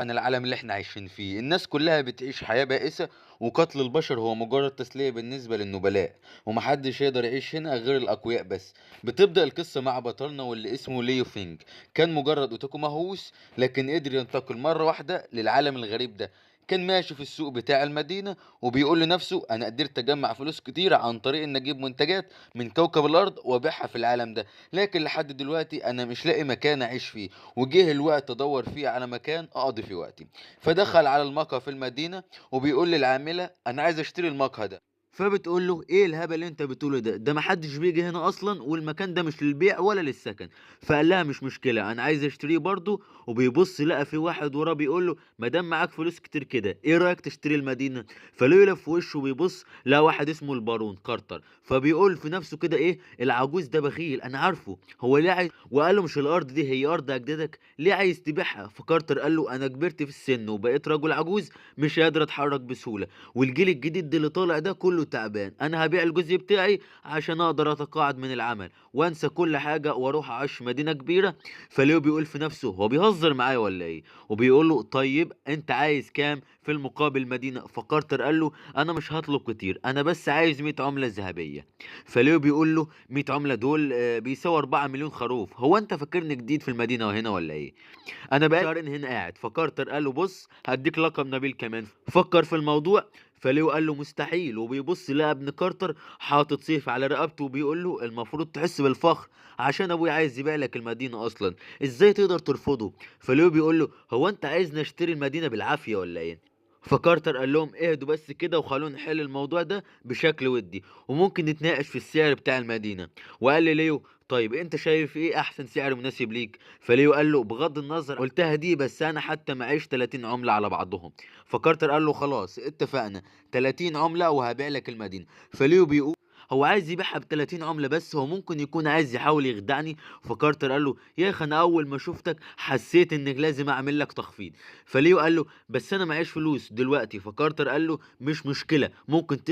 عن العالم اللي احنا عايشين فيه. الناس كلها بتعيش حياة بائسة، وقتل البشر هو مجرد تسلية بالنسبة للنبلاء، ومحدش يقدر يعيش هنا غير الأقوياء بس. بتبدأ القصة مع بطلنا واللي اسمه ليو فينج. كان مجرد أوتاكو مهووس، لكن قدر ينتقل مرة واحدة للعالم الغريب ده. كان ماشي في السوق بتاع المدينة وبيقول لنفسه أنا قدرت أجمع فلوس كتير عن طريق إن أجيب منتجات من كوكب الأرض وأبيعها في العالم ده، لكن لحد دلوقتي أنا مش لاقي مكان أعيش فيه، وجه الوقت ادور فيه على مكان اقضي فيه وقتي. فدخل على المقهى في المدينه وبيقول للعامله انا عايز اشتري المقهى ده. فبتقول له ايه الهبل اللي انت بتقوله ده محدش بيجي هنا اصلا، والمكان ده مش للبيع ولا للسكن. فقال لها مش مشكله انا عايز اشتريه برضه. وبيبص لقى في واحد وراه بيقول له ما دام معاك فلوس كتير كده ايه رايك تشتري المدينه. فلو يلف في وشه وبيبص لقى واحد اسمه البارون كارتر. فبيقول في نفسه كده ايه العجوز ده بخيل انا عارفه هو ليه عايز. وقال له مش الارض دي هي ارض اجدادك ليه عايز تبيعها. فكارتر قال له انا كبرت في السن وبقيت رجل عجوز مش قادر اتحرك بسهوله، والجيل الجديد اللي طالع ده كله تعبان. انا هبيع الجزء بتاعي عشان اقدر اتقاعد من العمل وانسى كل حاجه واروح اعيش في مدينه كبيره. فليو بيقول في نفسه هو بيهزر معايا ولا ايه. وبيقول له طيب انت عايز كام في المقابل مدينه. فكارتر قال له انا مش هطلب كتير انا بس عايز 100 عمله ذهبيه. فليو بيقول له 100 عمله دول بيساوي 4 مليون خروف. هو انت فاكرني جديد في المدينه وهنا ولا ايه. انا بقالي شهرين هنا قاعد. فكارتر قال له بص هديك لقب نبيل كمان. فكر في الموضوع. فليو قال له مستحيل. وبيبص لقى ابن كارتر حاطط سيف على رقبته وبيقول له المفروض تحس بالفخر عشان ابوي عايز يبيع لك المدينه اصلا، ازاي تقدر ترفضه. فليو بيقول له هو انت عايزني اشتري المدينه بالعافيه ولا ايه. فكارتر قال لهم اهدوا بس كده وخلونا نحل الموضوع ده بشكل ودي وممكن نتناقش في السعر بتاع المدينه. وقال لي ليو طيب انت شايف ايه احسن سعر مناسب ليك. فليو قال له بغض النظر قلتها دي بس انا حتى معيش 30 عمله على بعضهم. فكارتر قال له خلاص اتفقنا 30 عمله وهبيع لك المدينه. فليو بيقول هو عايز يبيعها ب 30 عمله بس هو ممكن يكون عايز يحاول يخدعني. فكارتر قال له يا اخي انا اول ما شفتك حسيت انك لازم اعمل لك تخفيض. فليو قال له بس انا معيش فلوس دلوقتي. فكارتر قال له مش مشكله ممكن